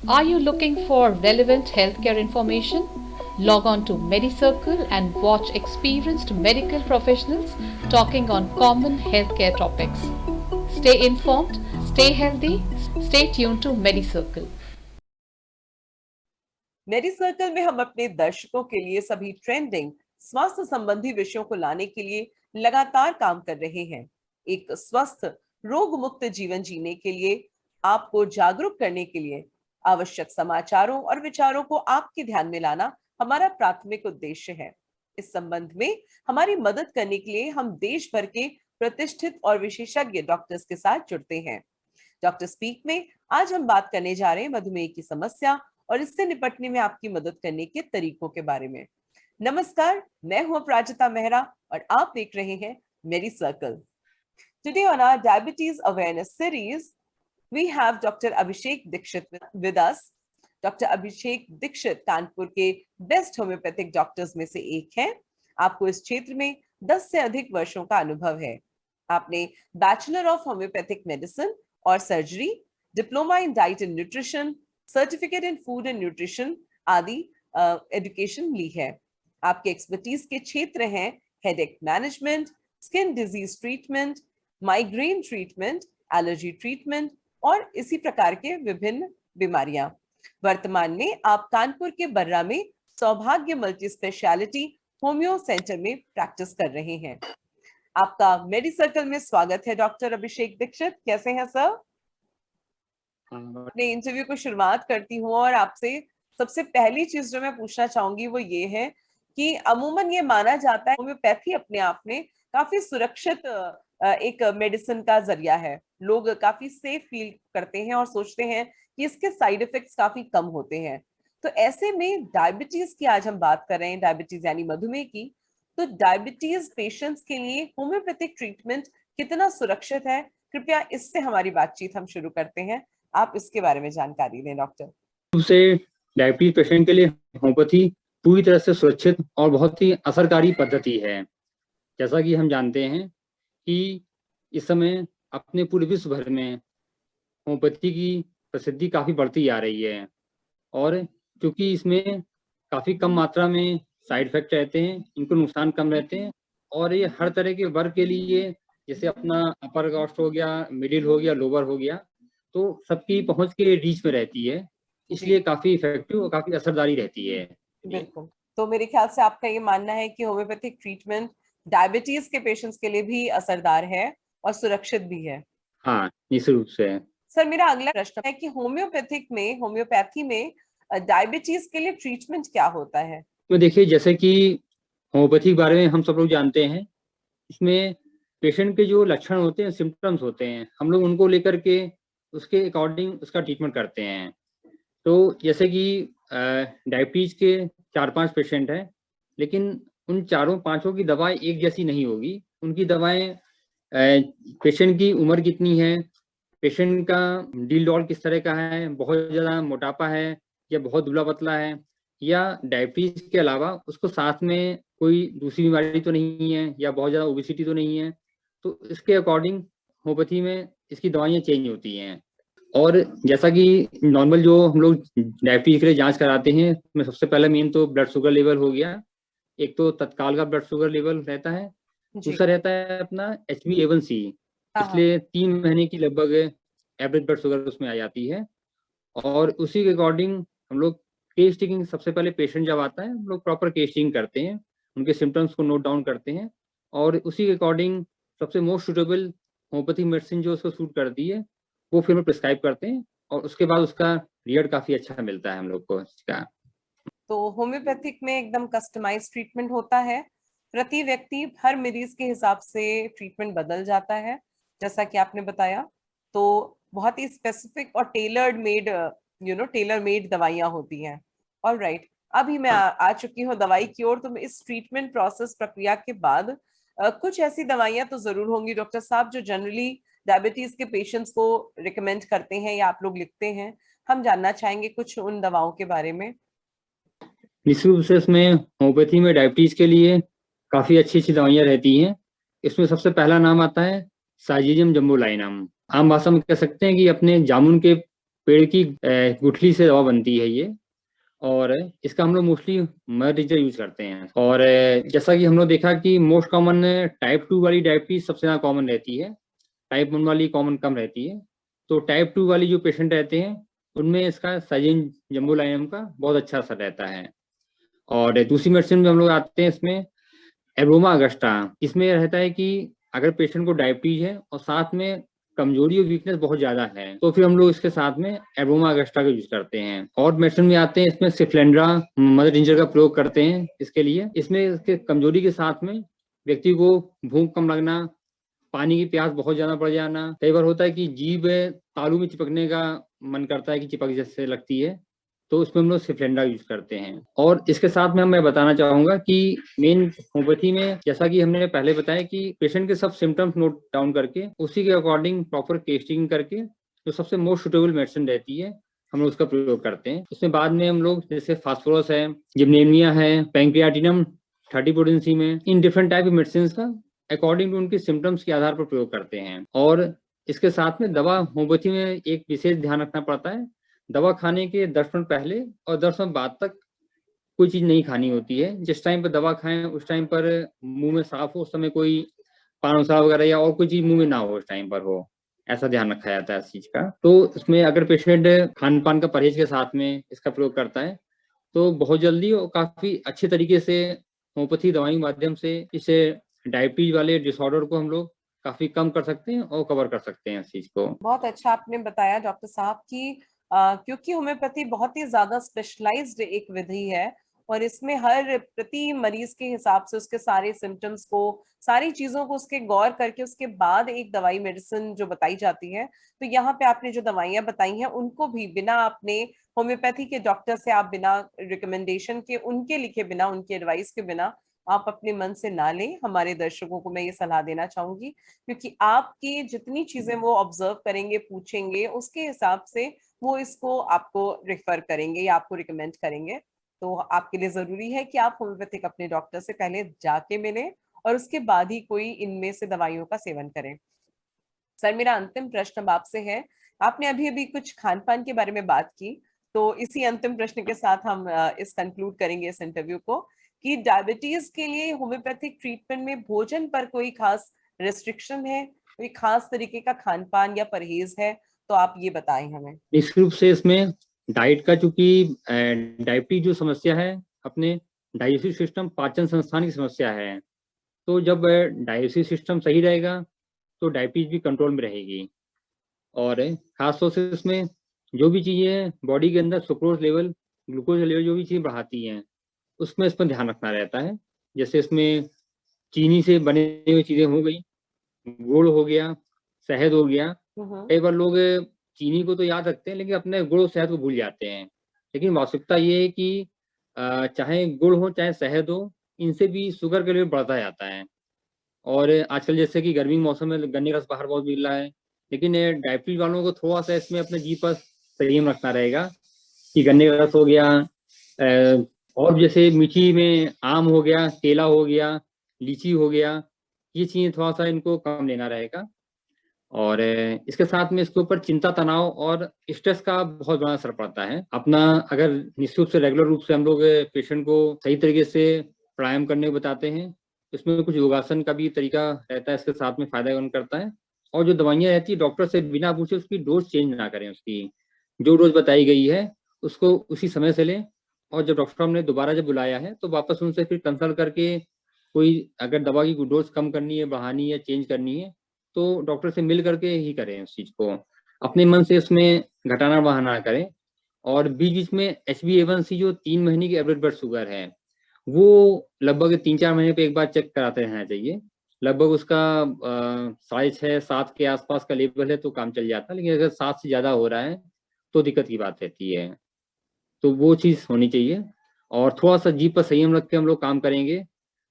Are you looking for relevant healthcare information? Log on to MediCircle and watch experienced medical professionals talking on common healthcare topics. Stay informed, stay healthy, stay tuned to MediCircle. MediCircle में हम अपने दर्शकों के लिए सभी trending स्वास्थ्य संबंधी विषयों को लाने के लिए लगातार काम कर रहे हैं। एक स्वस्थ रोग मुक्त जीवन जीने के लिए आपको जागरूक करने के लिए आवश्यक समाचारों और विचारों को आपके ध्यान में लाना हमारा प्राथमिक उद्देश्य है। इस संबंध में हमारी मदद करने के लिए हम देश भर के प्रतिष्ठित और विशेषज्ञ डॉक्टर्स के साथ जुड़ते हैं। डॉक्टर स्पीक में आज हम बात करने जा रहे हैं मधुमेह की समस्या और इससे निपटने में आपकी मदद करने के तरीकों के बारे में। नमस्कार, मैं हूं अपराजिता मेहरा और आप देख रहे हैं Medi Circle. Today on our diabetes awareness series we have doctor Abhishek Dikshit with us. Doctor Abhishek Dikshit Kanpur के बेस्ट होम्योपैथिक डॉक्टर्स में से एक हैं। आपको इस क्षेत्र में 10 से अधिक वर्षों का अनुभव है। आपने बैचलर ऑफ होम्योपैथिक मेडिसिन और surgery, diploma in diet and nutrition, certificate in food and nutrition आदि एजुकेशन ली है। आपके एक्सपर्टीज के क्षेत्र हैं headache management, skin disease treatment, migraine treatment, allergy treatment और इसी प्रकार के विभिन्न बीमारियां। वर्तमान में आप कानपुर के बर्रा में सौभाग्य मल्टी स्पेशलिटी होम्यो सेंटर में प्रैक्टिस कर रहे हैं। आपका मेडी सर्कल में स्वागत है डॉक्टर अभिषेक दीक्षित। कैसे हैं सर? अपने इंटरव्यू को शुरुआत करती हूँ और आपसे सबसे पहली चीज जो मैं पूछना चाहूंगी वो ये है कि अमूमन ये माना जाता है होम्योपैथी अपने आप में काफी सुरक्षित एक मेडिसिन का जरिया है। लोग काफी सेफ फील करते हैं और सोचते हैं कि इसके साइड इफेक्ट्स काफी कम होते हैं। तो ऐसे में डायबिटीज की आज हम बात कर रहे हैं, डायबिटीज यानी मधुमेह की। तो डायबिटीज पेशेंट्स के लिए होम्योपैथिक ट्रीटमेंट कितना सुरक्षित है, कृपया इससे हमारी बातचीत हम शुरू करते हैं। आप इसके बारे में जानकारी दें डॉक्टर। से डायबिटीज पेशेंट के लिए होम्योपैथी पूरी तरह से सुरक्षित और बहुत ही असरकारी पद्धति है। जैसा कि हम जानते हैं कि इस समय अपने पूरे विश्व भर में होम्योपैथी की प्रसिद्धि काफी बढ़ती आ रही है और क्योंकि इसमें काफी कम मात्रा में साइड इफेक्ट रहते हैं, इनको नुकसान कम रहते हैं और ये हर तरह के वर्ग के लिए, जैसे अपना अपर कास्ट हो गया, मिडिल हो गया, लोअर हो गया, तो सबकी पहुंच के रीच में रहती है, इसलिए काफी इफेक्टिव और काफी असरदारी रहती है। बिल्कुल। तो मेरे ख्याल से आपका ये मानना है कि होम्योपैथिक ट्रीटमेंट डायबिटीज के पेशेंट्स के लिए भी असरदार है और सुरक्षित भी है। हाँ, निश्चित रूप से। सर, मेरा अगला प्रश्न है कि होम्योपैथी में डायबिटीज के लिए ट्रीटमेंट क्या होता है? तो देखिए, जैसे कि होम्योपैथी के बारे में हम सब लोग जानते हैं, इसमें पेशेंट के जो लक्षण होते हैं, सिम्टम्स होते हैं, हम लोग उनको लेकर के उसके अकॉर्डिंग उसका ट्रीटमेंट करते हैं। तो जैसे कि डायबिटीज के 4-5 पेशेंट हैं, लेकिन उन चारों पांचों की दवाएं एक जैसी नहीं होगी। उनकी दवाएं पेशेंट की उम्र कितनी है, पेशेंट का डील डॉल किस तरह का है, बहुत ज़्यादा मोटापा है या बहुत दुबला पतला है, या डायबिटीज के अलावा उसको साथ में कोई दूसरी बीमारी तो नहीं है या बहुत ज़्यादा ओबेसिटी तो नहीं है, तो इसके अकॉर्डिंग होम्योपैथी में इसकी दवाइयाँ चेंज होती हैं। और जैसा कि नॉर्मल जो हम लोग डायबिटीज के लिए जांच कराते हैं, उसमें सबसे पहले मेन तो ब्लड शुगर लेवल हो गया। एक तो तत्काल का ब्लड शुगर लेवल रहता है, दूसरा रहता है अपना HbA1c, इसलिए 3 महीने की लगभग एवरेज ब्लड शुगर उसमें आ जाती है। और उसी के अकॉर्डिंग हम लोग केस टेकिंग, सबसे पहले पेशेंट जब आता है हम लोग प्रॉपर केस टेकिंग करते हैं, उनके सिम्टम्स को नोट डाउन करते हैं और उसी के अकॉर्डिंग सबसे मोस्ट सूटेबल होम्योपैथिक मेडिसिन जो उसको सूट करती है वो फिर हम प्रिस्क्राइब करते हैं और उसके बाद उसका रिजल्ट काफी अच्छा मिलता है हम लोग को इसका। तो होम्योपैथिक में एकदम कस्टमाइज ट्रीटमेंट होता है, प्रति व्यक्ति हर मरीज के हिसाब से ट्रीटमेंट बदल जाता है जैसा कि आपने बताया। तो बहुत ही स्पेसिफिक और टेलर मेड दवाइयां होती हैं। ऑलराइट, अभी मैं आ चुकी हूँ दवाई की ओर। तो इस ट्रीटमेंट प्रोसेस प्रक्रिया के बाद कुछ ऐसी दवाइयां तो जरूर होंगी डॉक्टर साहब जो जनरली डायबिटीज के पेशेंट्स को रिकमेंड करते हैं या आप लोग लिखते हैं। हम जानना चाहेंगे कुछ उन दवाओं के बारे में। निश्चित रूप से इसमें होम्योपैथी में डायबिटीज के लिए काफी अच्छी अच्छी दवाइयाँ रहती हैं। इसमें सबसे पहला नाम आता है साइजीजियम जम्बोलाइनम। आम भाषा में कह सकते हैं कि अपने जामुन के पेड़ की गुठली से दवा बनती है ये, और इसका हम लोग मोस्टली मदर टीचर यूज करते हैं। और जैसा कि हम लोग देखा कि मोस्ट कॉमन टाइप 2 वाली डायबिटीज सबसे ज़्यादा कॉमन रहती है, टाइप 1 वाली कॉमन कम रहती है। तो टाइप 2 वाली जो पेशेंट रहते हैं उनमें इसका साइजिन जम्बोलाइनम का बहुत अच्छा असर रहता है। और दूसरी मेडिसिन में हम लोग आते हैं इसमें एब्रोमा अगस्टा। इसमें रहता है कि अगर पेशेंट को डायबिटीज है और साथ में कमजोरी और वीकनेस बहुत ज्यादा है तो फिर हम लोग इसके साथ में एब्रोमा अगस्टा का यूज करते हैं। और मेडिसिन में आते हैं इसमें सिफ्लेंड्रा मदर टिंचर का प्रयोग करते हैं इसके लिए। इसमें इसके कमजोरी के साथ में व्यक्ति को भूख कम लगना, पानी की प्यास बहुत ज्यादा बढ़ जाना, कई बार होता है कि जीभ तालू में चिपकने का मन करता है कि चिपक जैसे लगती है, तो उसमें हम लोग सिफ्लेंडा यूज करते हैं। और इसके साथ में मैं बताना चाहूंगा कि मेन होम्योपैथी में जैसा कि हमने पहले बताया कि पेशेंट के सब सिम्टम्स नोट डाउन करके उसी के अकॉर्डिंग प्रॉपर टेस्टिंग करके जो सबसे मोस्ट सुटेबल मेडिसिन रहती है हम लोग उसका प्रयोग करते हैं। उसमें बाद में हम लोग जैसे फास्फोरस है, जिम्नेमिया है, पैंक्रियाटिनम 30 पोटेंसी में, in different type of medicine का अकॉर्डिंग टू उनके सिम्टम्स के आधार पर प्रयोग करते हैं। और इसके साथ में दवा होम्योपैथी में एक विशेष ध्यान रखना पड़ता है, दवा खाने के 10 मिनट पहले और 10 मिनट बाद तक कोई चीज नहीं खानी होती है। जिस टाइम पर दवा खाएं उस टाइम पर मुंह में साफ हो, उस समय कोई पान मसाला वगैरह या और कोई चीज मुंह में ना हो उस टाइम पर हो, ऐसा ध्यान रखा जाता है इस चीज का। तो इसमें अगर पेशेंट खान पान का परहेज के साथ में इसका प्रयोग करता है तो बहुत जल्दी और काफी अच्छे तरीके से होम्योपैथी दवाई के माध्यम से इस डायबिटीज वाले डिसऑर्डर को हम लोग काफी कम कर सकते हैं और कवर कर सकते हैं इस चीज को। बहुत अच्छा आपने बताया डॉक्टर साहब कि क्योंकि होम्योपैथी बहुत ही ज्यादा स्पेशलाइज्ड एक विधि है और इसमें हर प्रति मरीज के हिसाब से उसके सारे सिम्टम्स को, सारी चीजों को उसके गौर करके उसके बाद एक दवाई मेडिसिन जो बताई जाती है। तो यहाँ पे आपने जो दवाइयां बताई हैं उनको भी बिना अपने होम्योपैथी के डॉक्टर से, आप बिना रिकमेंडेशन के, उनके लिखे बिना, उनके एडवाइस के बिना आप अपने मन से ना लें। हमारे दर्शकों को मैं ये सलाह देना चाहूंगी क्योंकि आपकी जितनी चीजें वो ऑब्जर्व करेंगे, पूछेंगे, उसके हिसाब से वो इसको आपको रिफर करेंगे या आपको रिकमेंड करेंगे। तो आपके लिए जरूरी है कि आप होम्योपैथिक अपने डॉक्टर से पहले जाके मिलें और उसके बाद ही कोई इनमें से दवाइयों का सेवन करें। सर, मेरा अंतिम प्रश्न अब आपसे है। आपने अभी अभी कुछ खान पान के बारे में बात की, तो इसी अंतिम प्रश्न के साथ हम इस कंक्लूड करेंगे इस इंटरव्यू को कि डायबिटीज के लिए होम्योपैथिक ट्रीटमेंट में भोजन पर कोई खास रेस्ट्रिक्शन है, कोई खास तरीके का खान पान या परहेज है, तो आप ये बताएं हमें। निश्चित रूप से इसमें डाइट का, चूंकि डायबिटीज जो समस्या है अपने डाइजेस्टिव सिस्टम पाचन संस्थान की समस्या है, तो जब डाइजेस्टिव सिस्टम सही रहेगा तो डायबिटीज भी कंट्रोल में रहेगी। और खासतौर से इसमें जो भी चीजें बॉडी के अंदर सुक्रोज लेवल, ग्लूकोज लेवल जो भी चीजें बढ़ाती हैं उसमें इस पर ध्यान रखना रहता है। जैसे इसमें चीनी से बने हुई चीजें हो गई, गुड़ हो गया, शहद हो गया। कई बार लोग चीनी को तो याद रखते हैं लेकिन अपने गुड़ और शहद को भूल जाते हैं। लेकिन वास्तविकता ये है कि चाहे गुड़ हो चाहे शहद हो, इनसे भी शुगर का लेवल बढ़ता जाता है। और आजकल जैसे कि गर्मी के मौसम में गन्ने का रस बाहर बहुत मिल रहा है, लेकिन डायबिटीज वालों को थोड़ा सा इसमें अपने जी पर संयम रखना रहेगा कि गन्ने का रस हो गया, और जैसे मीठी में आम हो गया, केला हो गया, लीची हो गया, ये चीजें थोड़ा सा इनको कम लेना रहेगा। और इसके साथ में इसके ऊपर चिंता, तनाव और स्ट्रेस का बहुत बड़ा असर पड़ता है अपना। अगर निश्चित रूप से रेगुलर रूप से हम लोग पेशेंट को सही तरीके से प्राणायाम करने को बताते हैं, इसमें कुछ योगासन का भी तरीका रहता है, इसके साथ में फायदा करता है। और जो दवाइयाँ रहती है डॉक्टर से बिना पूछे उसकी डोज चेंज ना करें, उसकी जो डोज बताई गई है उसको उसी समय से लें। और जब डॉक्टर साहब ने दोबारा जब बुलाया है तो वापस उनसे फिर कंसल्ट करके कोई अगर दवा की डोज कम करनी है, बढ़ानी है, चेंज करनी है तो डॉक्टर से मिल करके ही करें उस चीज को, अपने मन से उसमें घटाना बढ़ाना करें। और बीच बीच में HbA1c जो 3 महीने की एवरेज ब्लड शुगर है वो लगभग 3-4 महीने पे एक बार चेक कराते रहना चाहिए। लगभग उसका 6.5-7 के आसपास का लेवल है तो काम चल जाता है, लेकिन अगर 7 से ज्यादा हो रहा है तो दिक्कत की बात रहती है। तो वो चीज होनी चाहिए और थोड़ा सा जीभ पर संयम रख के हम लोग काम करेंगे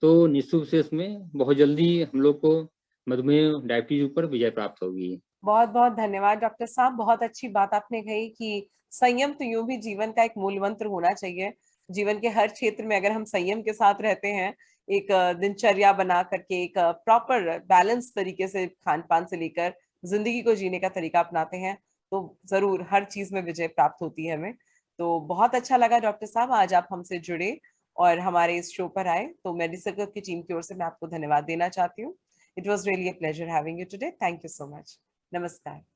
तो निश्चित रूप से इसमें बहुत जल्दी हम लोग को मधुमेह डायबिटीज ऊपर विजय प्राप्त होगी। बहुत बहुत धन्यवाद डॉक्टर साहब। बहुत अच्छी बात आपने कही कि संयम तो यूं भी जीवन का एक मूल मंत्र होना चाहिए। जीवन के हर क्षेत्र में अगर हम संयम के साथ रहते हैं, एक दिनचर्या बना करके, एक प्रॉपर बैलेंस तरीके से खान पान से लेकर जिंदगी को जीने का तरीका अपनाते हैं, तो जरूर हर चीज में विजय प्राप्त होती है हमें। तो बहुत अच्छा लगा डॉक्टर साहब आज आप हमसे जुड़े और हमारे इस शो पर आए, तो मेडिसर्कल की टीम की ओर से मैं आपको धन्यवाद देना चाहती हूँ। It was really a pleasure having you today. Thank you so much. नमस्कार।